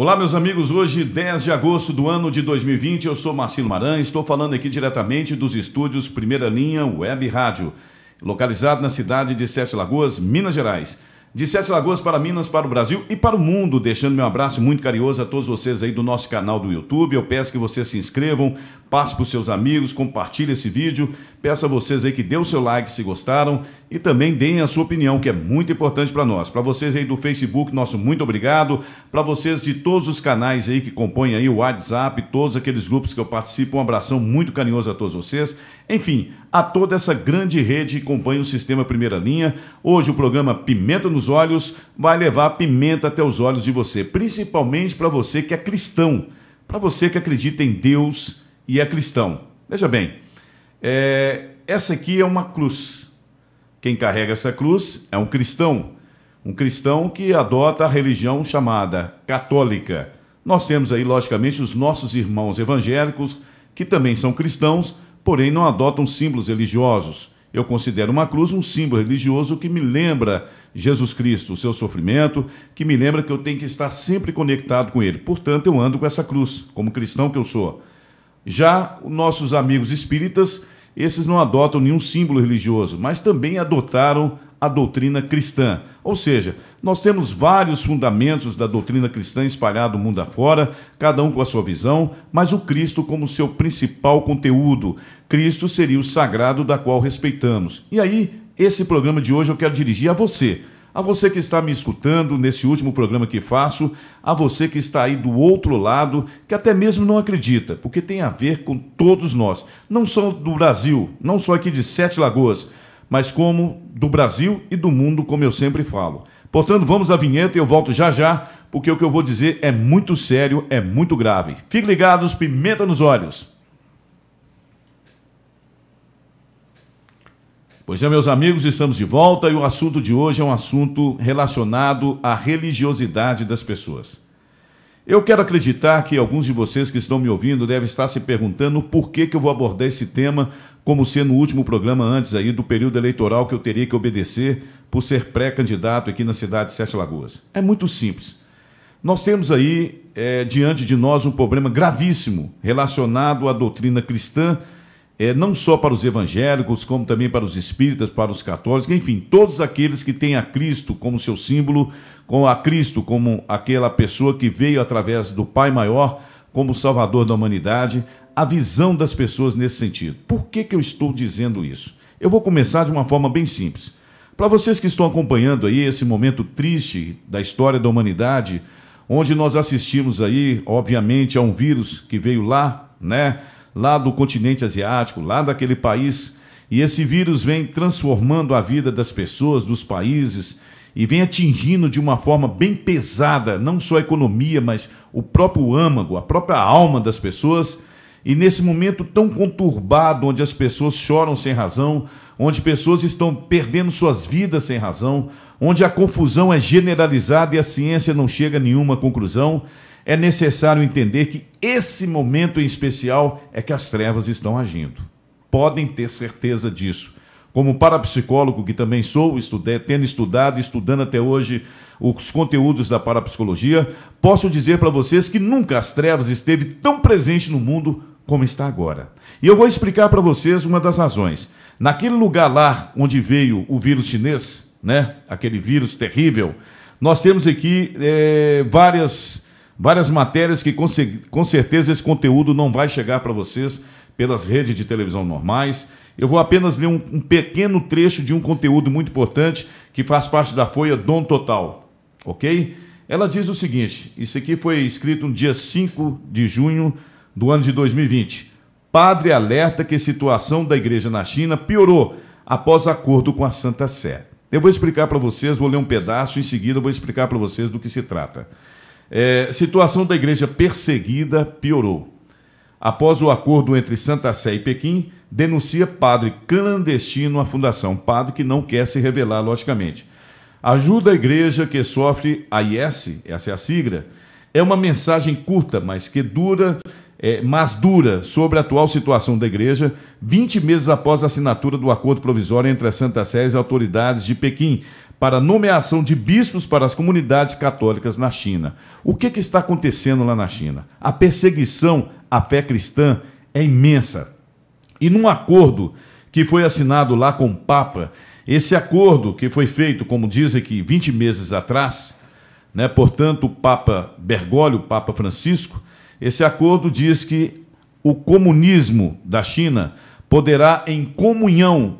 Olá, meus amigos, hoje 10 de agosto do ano de 2020, eu sou Marcelo Maran, estou falando aqui diretamente dos estúdios Primeira Linha Web Rádio, localizado na cidade de Sete Lagoas, Minas Gerais. De Sete Lagoas para Minas, para o Brasil e para o mundo, deixando meu abraço muito carinhoso a todos vocês aí do nosso canal do YouTube. Eu peço que vocês se inscrevam, passe para os seus amigos, compartilhe esse vídeo. Peço a vocês aí que dê o seu like se gostaram e também deem a sua opinião, que é muito importante para nós. Para vocês aí do Facebook, nosso muito obrigado. Para vocês de todos os canais aí que compõem aí o WhatsApp, todos aqueles grupos que eu participo, um abração muito carinhoso a todos vocês. Enfim, a toda essa grande rede que compõe o Sistema Primeira Linha. Hoje o programa Pimenta nos Olhos vai levar pimenta até os olhos de você, principalmente para você que é cristão, para você que acredita em Deus e é cristão. Veja bem, essa aqui é uma cruz. Quem carrega essa cruz é um cristão que adota a religião chamada católica. Nós temos aí, logicamente, os nossos irmãos evangélicos, que também são cristãos, porém não adotam símbolos religiosos. Eu considero uma cruz um símbolo religioso que me lembra Jesus Cristo, o seu sofrimento, que me lembra que eu tenho que estar sempre conectado com Ele. Portanto, eu ando com essa cruz, como cristão que eu sou. Já os nossos amigos espíritas, esses não adotam nenhum símbolo religioso, mas também adotaram a doutrina cristã. Ou seja, nós temos vários fundamentos da doutrina cristã espalhados o mundo afora, cada um com a sua visão, mas o Cristo como seu principal conteúdo. Cristo seria o sagrado da qual respeitamos. E aí, esse programa de hoje eu quero dirigir a você que está me escutando nesse último programa que faço, a você que está aí do outro lado, que até mesmo não acredita, porque tem a ver com todos nós, não só do Brasil, não só aqui de Sete Lagoas, mas como do Brasil e do mundo, como eu sempre falo. Portanto, vamos à vinheta e eu volto já já, porque o que eu vou dizer é muito sério, é muito grave. Fiquem ligados, pimenta nos olhos. Pois é, meus amigos, estamos de volta e o assunto de hoje é um assunto relacionado à religiosidade das pessoas. Eu quero acreditar que alguns de vocês que estão me ouvindo devem estar se perguntando por que eu vou abordar esse tema como sendo o último programa antes aí do período eleitoral que eu teria que obedecer por ser pré-candidato aqui na cidade de Sete Lagoas. É muito simples. Nós temos aí diante de nós um problema gravíssimo relacionado à doutrina cristã, não só para os evangélicos, como também para os espíritas, para os católicos, enfim, todos aqueles que têm a Cristo como seu símbolo, com a Cristo como aquela pessoa que veio através do Pai Maior, como Salvador da humanidade, a visão das pessoas nesse sentido. Por que eu estou dizendo isso? Eu vou começar de uma forma bem simples. Para vocês que estão acompanhando aí esse momento triste da história da humanidade, onde nós assistimos aí, obviamente, a um vírus que veio lá, lá do continente asiático, lá daquele país, e esse vírus vem transformando a vida das pessoas, dos países, e vem atingindo de uma forma bem pesada, não só a economia, mas o próprio âmago, a própria alma das pessoas. E nesse momento tão conturbado, onde as pessoas choram sem razão, onde pessoas estão perdendo suas vidas sem razão, onde a confusão é generalizada e a ciência não chega a nenhuma conclusão, é necessário entender que esse momento em especial é que as trevas estão agindo. Podem ter certeza disso. Como parapsicólogo que também sou, tendo estudado e estudando até hoje os conteúdos da parapsicologia, posso dizer para vocês que nunca as trevas esteve tão presente no mundo como está agora. E eu vou explicar para vocês uma das razões. Naquele lugar lá onde veio o vírus chinês, aquele vírus terrível, nós temos aqui várias matérias que com certeza esse conteúdo não vai chegar para vocês pelas redes de televisão normais. Eu vou apenas ler um pequeno trecho de um conteúdo muito importante que faz parte da Folha Dom Total, ok? Ela diz o seguinte, isso aqui foi escrito no dia 5 de junho do ano de 2020. Padre alerta que a situação da igreja na China piorou após acordo com a Santa Sé. Eu vou explicar para vocês, vou ler um pedaço, em seguida eu vou explicar para vocês do que se trata. Situação da igreja perseguida piorou. Após o acordo entre Santa Sé e Pequim, denuncia padre clandestino à fundação. Padre que não quer se revelar, logicamente. Ajuda a igreja que sofre AIS, essa é a sigla, é uma mensagem curta, mas dura sobre a atual situação da igreja, 20 meses após a assinatura do acordo provisório entre a Santa Sé e as autoridades de Pequim, para nomeação de bispos para as comunidades católicas na China. O que está acontecendo lá na China? A perseguição à fé cristã é imensa. E num acordo que foi assinado lá com o Papa, esse acordo que foi feito, como diz aqui, 20 meses atrás, né, portanto, o Papa Bergoglio, o Papa Francisco, esse acordo diz que o comunismo da China poderá, em comunhão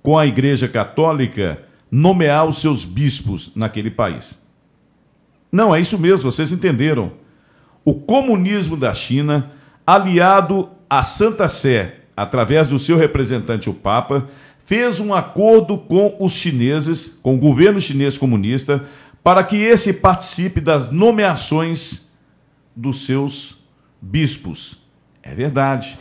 com a Igreja Católica, nomear os seus bispos naquele país. Não, é isso mesmo, vocês entenderam. O comunismo da China, aliado à Santa Sé, através do seu representante, o Papa, fez um acordo com os chineses, com o governo chinês comunista, para que esse participe das nomeações dos seus bispos. É verdade.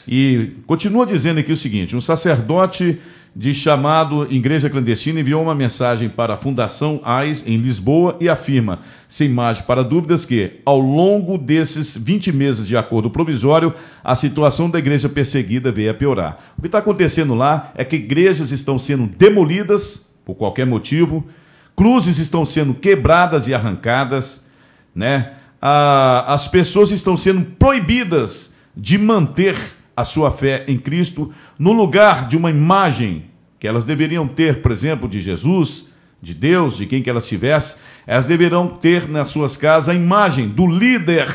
E continua dizendo aqui o seguinte: um sacerdote de chamado Igreja Clandestina enviou uma mensagem para a Fundação AIS em Lisboa e afirma, sem margem para dúvidas, que ao longo desses 20 meses de acordo provisório, a situação da igreja perseguida veio a piorar. O que está acontecendo lá é que igrejas estão sendo demolidas por qualquer motivo, cruzes estão sendo quebradas e arrancadas, né? As pessoas estão sendo proibidas de manter a sua fé em Cristo no lugar de uma imagem que elas deveriam ter, por exemplo, de Jesus, de Deus, de quem que elas tivessem. Elas deverão ter nas suas casas a imagem do líder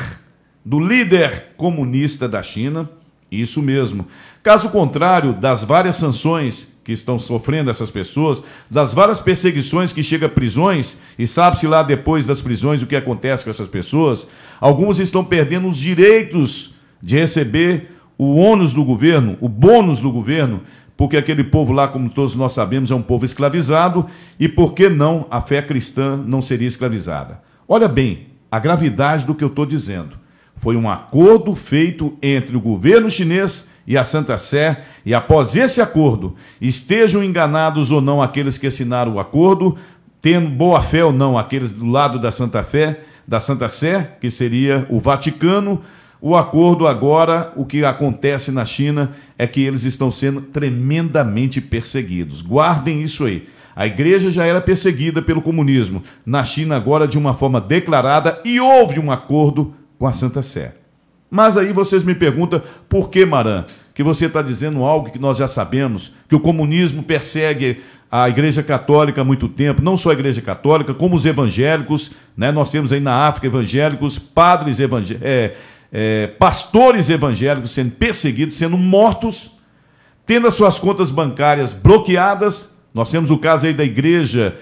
comunista da China. Isso mesmo. Caso contrário, das várias sanções que estão sofrendo essas pessoas, das várias perseguições que chegam a prisões, e sabe-se lá depois das prisões o que acontece com essas pessoas, alguns estão perdendo os direitos de receber o ônus do governo, o bônus do governo, porque aquele povo lá, como todos nós sabemos, é um povo escravizado, e por que não a fé cristã não seria escravizada? Olha bem a gravidade do que eu estou dizendo. Foi um acordo feito entre o governo chinês e a Santa Sé, e após esse acordo, estejam enganados ou não aqueles que assinaram o acordo, tendo boa fé ou não aqueles do lado da Santa Sé, que seria o Vaticano, o acordo agora, o que acontece na China é que eles estão sendo tremendamente perseguidos. Guardem isso aí. A igreja já era perseguida pelo comunismo. Na China agora de uma forma declarada, e houve um acordo com a Santa Sé. Mas aí vocês me perguntam, por que, Maran, que você está dizendo algo que nós já sabemos, que o comunismo persegue a Igreja Católica há muito tempo, não só a Igreja Católica, como os evangélicos, né? Nós temos aí na África evangélicos, padres evangélicos, pastores evangélicos sendo perseguidos, sendo mortos, tendo as suas contas bancárias bloqueadas. Nós temos o caso aí da Igreja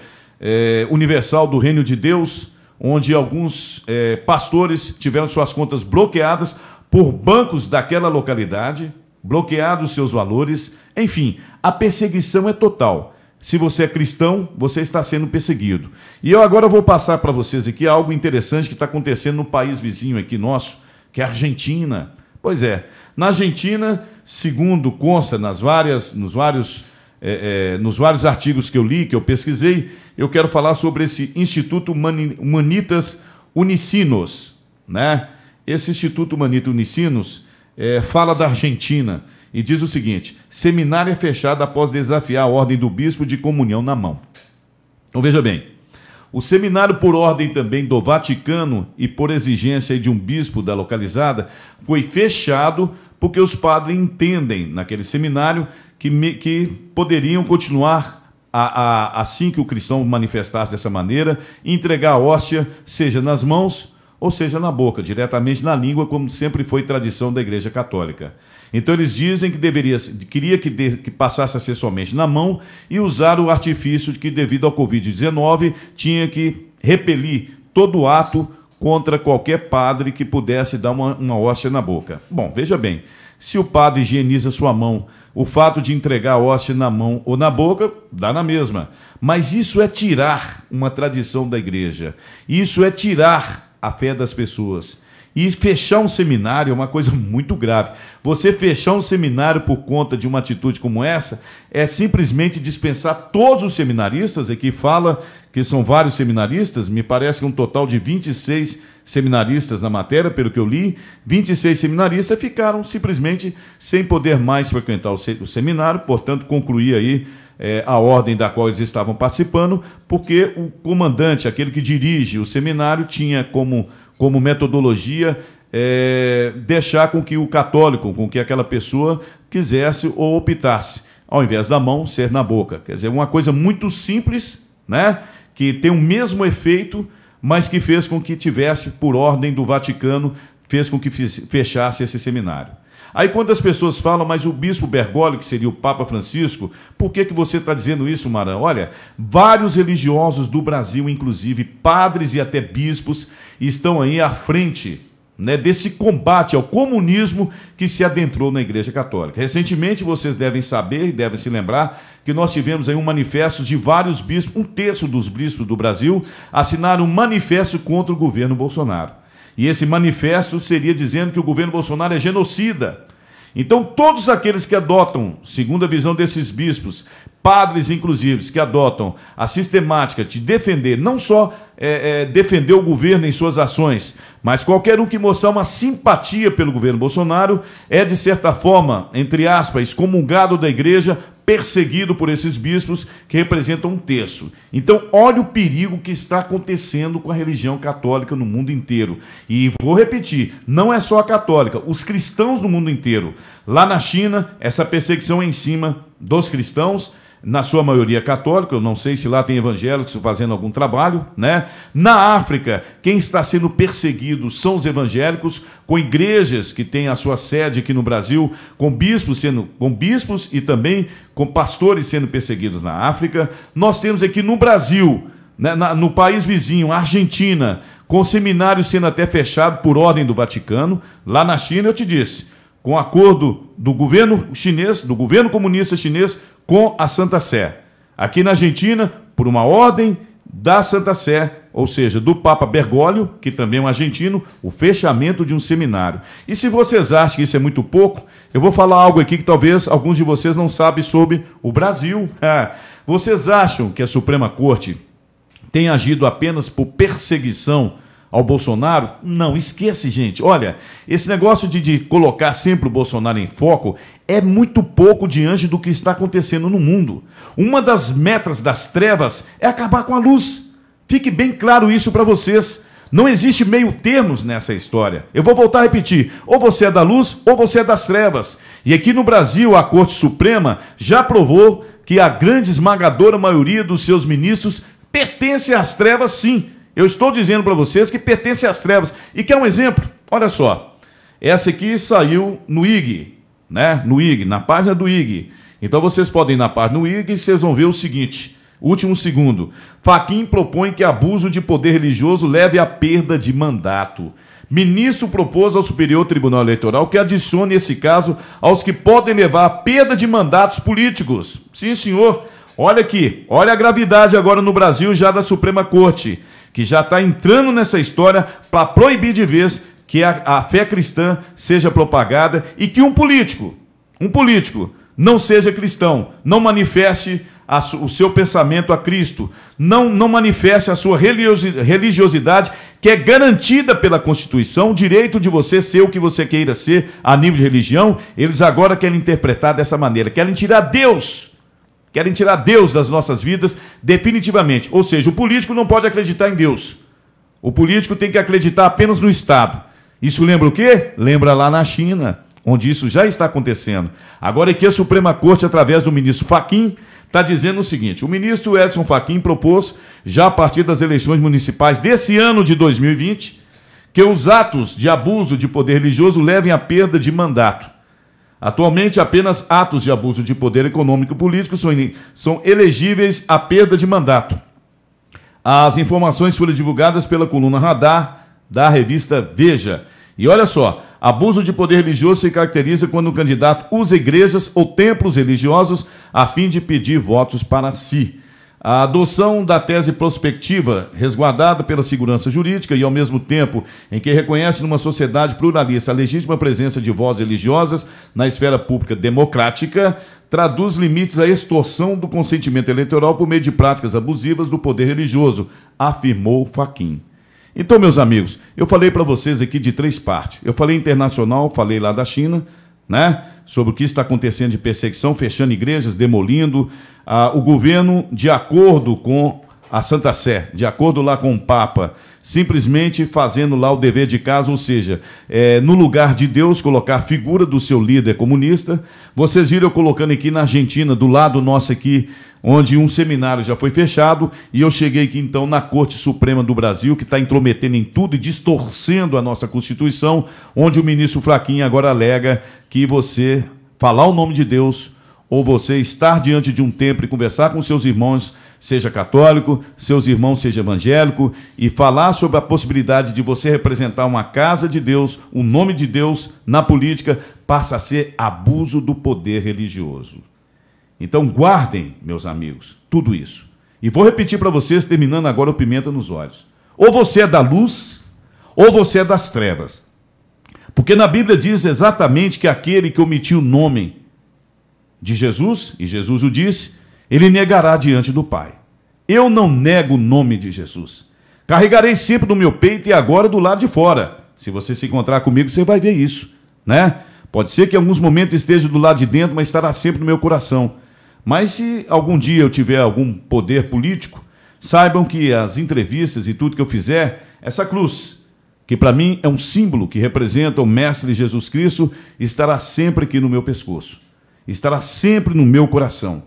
Universal do Reino de Deus, onde alguns pastores tiveram suas contas bloqueadas por bancos daquela localidade, bloqueados seus valores. Enfim, a perseguição é total. Se você é cristão, você está sendo perseguido. E eu agora vou passar para vocês aqui algo interessante que está acontecendo no país vizinho aqui nosso, que é a Argentina. Pois é, na Argentina, segundo consta nos vários artigos que eu li, que eu pesquisei, eu quero falar sobre esse Instituto Humanitas Unicinos, né? Esse Instituto Humanitas Unicinos fala da Argentina e diz o seguinte: seminário é fechado após desafiar a ordem do bispo de comunhão na mão. Então veja bem, o seminário, por ordem também do Vaticano e por exigência de um bispo da localizada, foi fechado porque os padres entendem naquele seminário que poderiam continuar assim que o cristão manifestasse dessa maneira, entregar a hóstia, seja nas mãos ou seja na boca, diretamente na língua, como sempre foi tradição da Igreja Católica. Então eles dizem que queria que passasse a ser somente na mão e usar o artifício de que, devido ao Covid-19, tinha que repelir todo ato contra qualquer padre que pudesse dar uma hóstia na boca. Bom, veja bem, se o padre higieniza sua mão, o fato de entregar a hóstia na mão ou na boca, dá na mesma. Mas isso é tirar uma tradição da igreja. Isso é tirar a fé das pessoas. E fechar um seminário é uma coisa muito grave. Você fechar um seminário por conta de uma atitude como essa é simplesmente dispensar todos os seminaristas. Aqui fala que são vários seminaristas, me parece que um total de 26 seminaristas na matéria, pelo que eu li. 26 seminaristas ficaram simplesmente sem poder mais frequentar o seminário, portanto concluir aí a ordem da qual eles estavam participando, porque o comandante, aquele que dirige o seminário, tinha como metodologia deixar com que o católico, com que aquela pessoa quisesse ou optasse, ao invés da mão, ser na boca. Quer dizer, uma coisa muito simples, né, que tem o mesmo efeito, mas que fez com que tivesse, por ordem do Vaticano, fez com que fechasse esse seminário. Aí quando as pessoas falam, mas o bispo Bergoglio, que seria o Papa Francisco, por que você está dizendo isso, Maran? Olha, vários religiosos do Brasil, inclusive padres e até bispos, estão aí à frente, né, desse combate ao comunismo que se adentrou na Igreja Católica. Recentemente, vocês devem saber e devem se lembrar que nós tivemos aí um manifesto de vários bispos, 1/3 dos bispos do Brasil assinaram um manifesto contra o governo Bolsonaro. E esse manifesto seria dizendo que o governo Bolsonaro é genocida. Então, todos aqueles que adotam, segundo a visão desses bispos, padres inclusive, que adotam a sistemática de defender, não só defender o governo em suas ações, mas qualquer um que mostrar uma simpatia pelo governo Bolsonaro é, de certa forma, entre aspas, excomungado da igreja, perseguido por esses bispos que representam 1/3. Então, olha o perigo que está acontecendo com a religião católica no mundo inteiro. E vou repetir, não é só a católica, os cristãos no mundo inteiro. Lá na China, essa perseguição é em cima dos cristãos, na sua maioria católica, eu não sei se lá tem evangélicos fazendo algum trabalho, né? Na África, quem está sendo perseguido são os evangélicos, com igrejas que têm a sua sede aqui no Brasil, com bispos e também com pastores sendo perseguidos na África. Nós temos aqui no Brasil, né, no país vizinho, Argentina, com seminários sendo até fechado por ordem do Vaticano. Lá na China, eu te disse, com acordo do governo chinês, do governo comunista chinês, com a Santa Sé. Aqui na Argentina, por uma ordem da Santa Sé, ou seja, do Papa Bergoglio, que também é um argentino, o fechamento de um seminário. E se vocês acham que isso é muito pouco, eu vou falar algo aqui que talvez alguns de vocês não sabem sobre o Brasil. Vocês acham que a Suprema Corte tem agido apenas por perseguição ao Bolsonaro? Não, esquece, gente. Olha, esse negócio de colocar sempre o Bolsonaro em foco é muito pouco diante do que está acontecendo no mundo. Uma das metas das trevas é acabar com a luz. Fique bem claro isso para vocês. Não existe meio termos nessa história. Eu vou voltar a repetir. Ou você é da luz ou você é das trevas. E aqui no Brasil, a Corte Suprema já provou que a grande esmagadora maioria dos seus ministros pertence às trevas, sim. Eu estou dizendo para vocês que pertence às trevas. E quer um exemplo? Olha só. Essa aqui saiu no IG, né? No IG, na página do IG. Então vocês podem ir na página do IG e vocês vão ver o seguinte. Último segundo. Fachin propõe que abuso de poder religioso leve à perda de mandato. Ministro propôs ao Superior Tribunal Eleitoral que adicione esse caso aos que podem levar à perda de mandatos políticos. Sim, senhor. Olha aqui. Olha a gravidade agora no Brasil já da Suprema Corte, que já está entrando nessa história para proibir de vez que a fé cristã seja propagada e que um político não seja cristão, não manifeste o seu pensamento a Cristo, não manifeste a sua religiosidade, que é garantida pela Constituição, o direito de você ser o que você queira ser a nível de religião. Eles agora querem interpretar dessa maneira, querem tirar Deus das nossas vidas definitivamente. Ou seja, o político não pode acreditar em Deus. O político tem que acreditar apenas no Estado. Isso lembra o quê? Lembra lá na China, onde isso já está acontecendo. Agora aqui a Suprema Corte, através do ministro Fachin, está dizendo o seguinte: o ministro Edson Fachin propôs, já a partir das eleições municipais desse ano de 2020, que os atos de abuso de poder religioso levem à perda de mandato. Atualmente, apenas atos de abuso de poder econômico e político são elegíveis à perda de mandato. As informações foram divulgadas pela coluna Radar da revista Veja. E olha só, abuso de poder religioso se caracteriza quando o candidato usa igrejas ou templos religiosos a fim de pedir votos para si. A adoção da tese prospectiva, resguardada pela segurança jurídica e, ao mesmo tempo, em que reconhece numa sociedade pluralista a legítima presença de vozes religiosas na esfera pública democrática, traduz limites à extorsão do consentimento eleitoral por meio de práticas abusivas do poder religioso, afirmou Fachin. Então, meus amigos, eu falei para vocês aqui de 3 partes. Eu falei internacional, falei lá da China, né? Sobre o que está acontecendo de perseguição, fechando igrejas, demolindo. O governo, de acordo com a Santa Sé, de acordo lá com o Papa, simplesmente fazendo lá o dever de casa, ou seja, no lugar de Deus, colocar a figura do seu líder comunista. Vocês viram eu colocando aqui na Argentina, do lado nosso aqui, onde um seminário já foi fechado, e eu cheguei aqui então na Corte Suprema do Brasil, que está intrometendo em tudo e distorcendo a nossa Constituição, onde o ministro Fachin agora alega que você falar o nome de Deus, ou você estar diante de um templo e conversar com seus irmãos, seja católico, seus irmãos seja evangélico, e falar sobre a possibilidade de você representar uma casa de Deus, o nome de Deus na política, passa a ser abuso do poder religioso. Então guardem, meus amigos, tudo isso. E vou repetir para vocês, terminando agora o Pimenta nos Olhos. Ou você é da luz, ou você é das trevas. Porque na Bíblia diz exatamente que aquele que omitiu o nome de Jesus, e Jesus o disse, ele negará diante do Pai. Eu não nego o nome de Jesus. Carregarei sempre no meu peito e agora do lado de fora. Se você se encontrar comigo, você vai ver isso, né? Pode ser que em alguns momentos esteja do lado de dentro, mas estará sempre no meu coração. Mas se algum dia eu tiver algum poder político, saibam que as entrevistas e tudo que eu fizer, essa cruz, que para mim é um símbolo que representa o Mestre Jesus Cristo, estará sempre aqui no meu pescoço. Estará sempre no meu coração.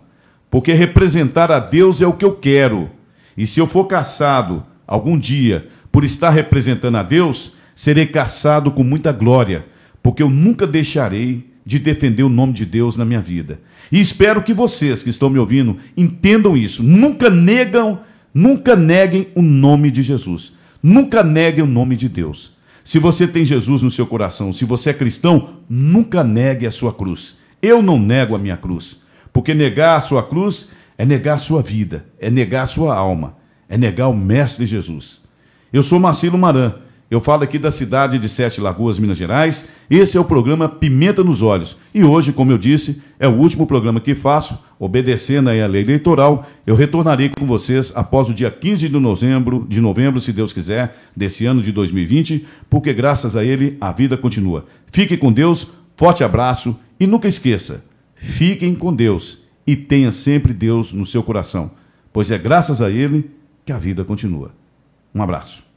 Porque representar a Deus é o que eu quero. E se eu for caçado algum dia por estar representando a Deus, serei caçado com muita glória, porque eu nunca deixarei de defender o nome de Deus na minha vida. E espero que vocês que estão me ouvindo entendam isso. Nunca neguem o nome de Jesus. Nunca neguem o nome de Deus. Se você tem Jesus no seu coração, se você é cristão, nunca negue a sua cruz. Eu não nego a minha cruz. Porque negar a sua cruz é negar a sua vida, é negar a sua alma, é negar o Mestre Jesus. Eu sou Marcelo Maran, eu falo aqui da cidade de Sete Lagoas, Minas Gerais. Esse é o programa Pimenta nos Olhos. E hoje, como eu disse, é o último programa que faço, obedecendo aí a lei eleitoral. Eu retornarei com vocês após o dia 15 de novembro, se Deus quiser, desse ano de 2020, porque graças a ele a vida continua. Fique com Deus, forte abraço e nunca esqueça, fiquem com Deus e tenha sempre Deus no seu coração, pois é graças a ele que a vida continua. Um abraço.